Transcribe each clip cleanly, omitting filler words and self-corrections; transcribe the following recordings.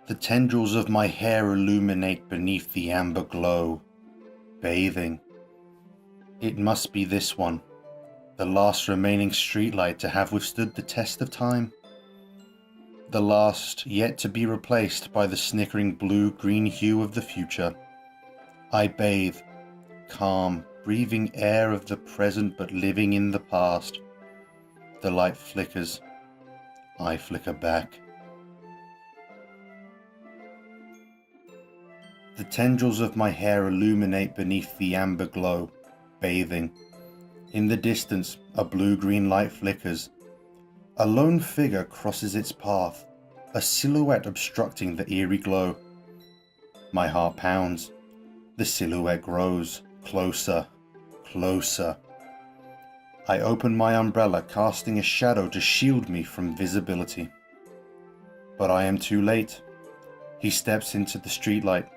The tendrils of my hair illuminate beneath the amber glow, bathing. It must be this one, the last remaining streetlight to have withstood the test of time. The last yet to be replaced by the snickering blue-green hue of the future. I bathe, calm, breathing air of the present but living in the past. The light flickers. I flicker back. The tendrils of my hair illuminate beneath the amber glow, bathing. In the distance, a blue-green light flickers. A lone figure crosses its path, a silhouette obstructing the eerie glow. My heart pounds. The silhouette grows, closer, closer. I open my umbrella, casting a shadow to shield me from visibility. But I am too late. He steps into the streetlight.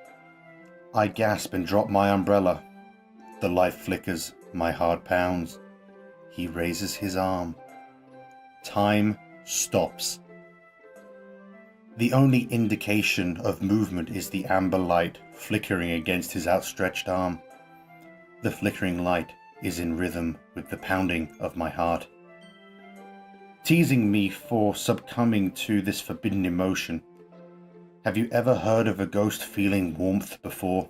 I gasp and drop my umbrella. The light flickers, my heart pounds. He raises his arm. Time stops. The only indication of movement is the amber light flickering against his outstretched arm. The flickering light is in rhythm with the pounding of my heart. Teasing me for succumbing to this forbidden emotion. Have you ever heard of a ghost feeling warmth before?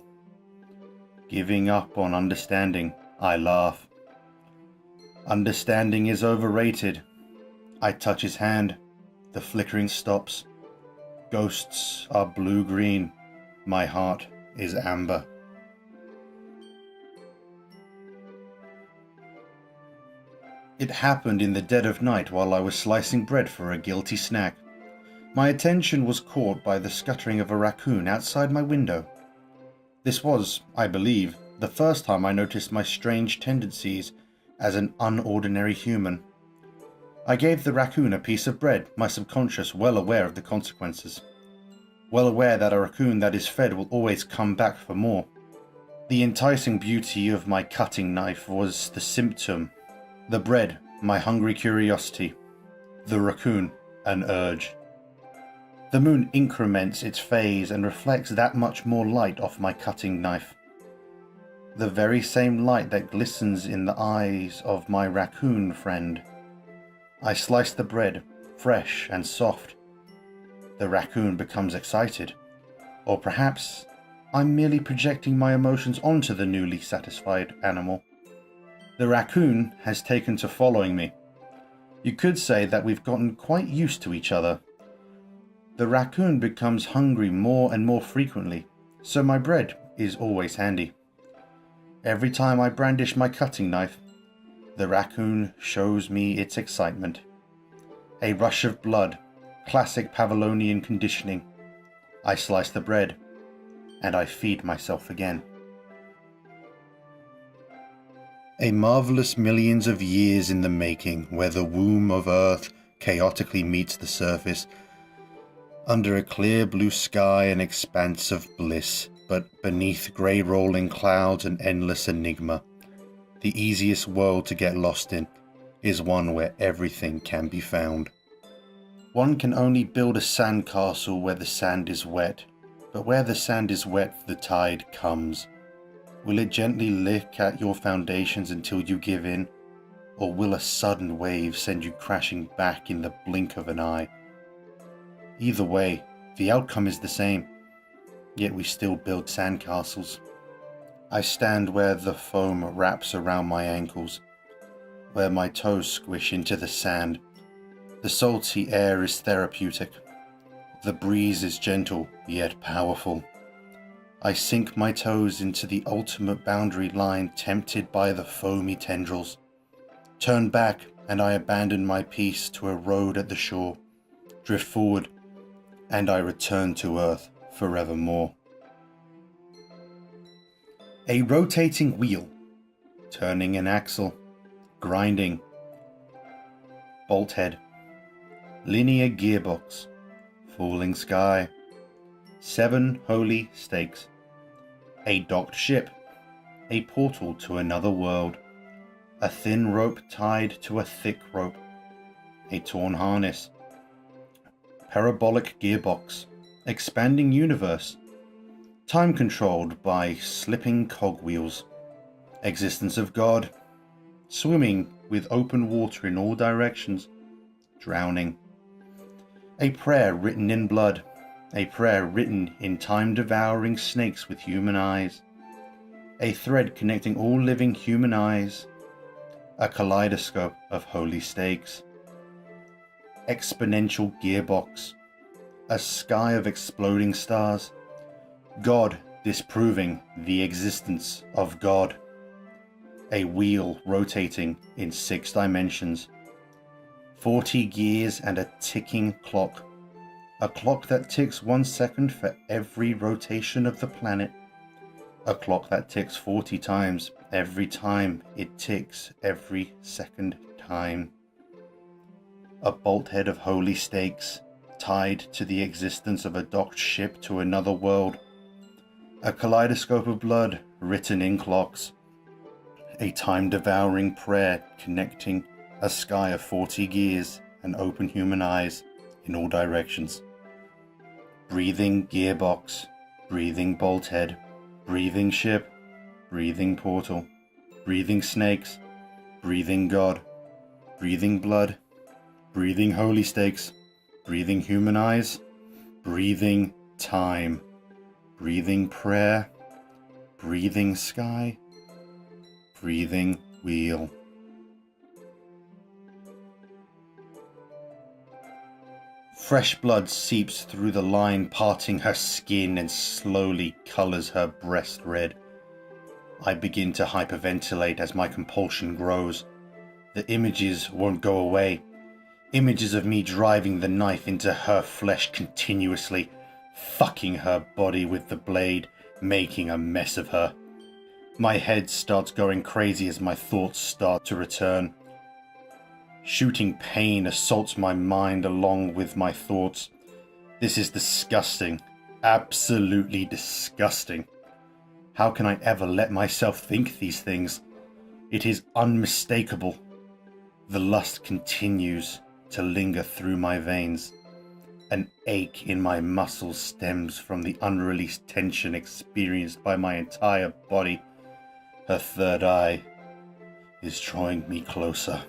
Giving up on understanding, I laugh. Understanding is overrated. I touch his hand. The flickering stops. Ghosts are blue-green. My heart is amber. It happened in the dead of night while I was slicing bread for a guilty snack. My attention was caught by the scuttering of a raccoon outside my window. This was, I believe, the first time I noticed my strange tendencies as an unordinary human. I gave the raccoon a piece of bread, my subconscious well aware of the consequences. Well aware that a raccoon that is fed will always come back for more. The enticing beauty of my cutting knife was the symptom. The bread, my hungry curiosity. The raccoon, an urge. The moon increments its phase and reflects that much more light off my cutting knife. The very same light that glistens in the eyes of my raccoon friend. I slice the bread, fresh and soft. The raccoon becomes excited. Or perhaps I'm merely projecting my emotions onto the newly satisfied animal. The raccoon has taken to following me. You could say that we've gotten quite used to each other. The raccoon becomes hungry more and more frequently, so my bread is always handy. Every time I brandish my cutting knife, the raccoon shows me its excitement. A rush of blood, classic Pavlovian conditioning. I slice the bread, and I feed myself again. A marvelous millions of years in the making, where the womb of Earth chaotically meets the surface. Under a clear blue sky, an expanse of bliss, but beneath grey rolling clouds, an endless enigma. The easiest world to get lost in is one where everything can be found. One can only build a sandcastle where the sand is wet, but where the sand is wet, the tide comes. Will it gently lick at your foundations until you give in, or will a sudden wave send you crashing back in the blink of an eye? Either way, the outcome is the same, yet we still build sandcastles. I stand where the foam wraps around my ankles, where my toes squish into the sand. The salty air is therapeutic. The breeze is gentle, yet powerful. I sink my toes into the ultimate boundary line, tempted by the foamy tendrils. Turn back, and I abandon my peace to a road at the shore. Drift forward, and I return to Earth forevermore. A rotating wheel, turning an axle, grinding. Bolt head, linear gearbox, falling sky. 7 holy stakes. A docked ship. A portal to another world. A thin rope tied to a thick rope. A torn harness. Parabolic gearbox. expanding universe, time controlled by slipping cogwheels, existence of God, swimming with open water in all directions, drowning. A prayer written in blood, a prayer written in time-devouring snakes with human eyes, a thread connecting all living human eyes, a kaleidoscope of holy stakes, exponential gearbox, a sky of exploding stars, God disproving the existence of God, a wheel rotating in 6 dimensions, 40 gears and a ticking clock, a clock that ticks 1 second for every rotation of the planet, a clock that ticks 40 times every time it ticks every second time, a bolthead of holy stakes tied to the existence of a docked ship to another world, a kaleidoscope of blood written in clocks, a time-devouring prayer connecting a sky of 40 gears and open human eyes in all directions. Breathing gearbox, breathing bolthead, breathing ship, breathing portal, breathing snakes, breathing God, breathing blood, breathing holy stakes, breathing human eyes, breathing time, breathing prayer, breathing sky, breathing wheel. Fresh blood seeps through the line, parting her skin and slowly colors her breast red. I begin to hyperventilate as my compulsion grows. The images won't go away. Images of me driving the knife into her flesh continuously, fucking her body with the blade, making a mess of her. My head starts going crazy as my thoughts start to return. Shooting pain assaults my mind along with my thoughts. This is disgusting. Absolutely disgusting. How can I ever let myself think these things? It is unmistakable. The lust continues to linger through my veins. An ache in my muscles stems from the unreleased tension experienced by my entire body. Her third eye is drawing me closer.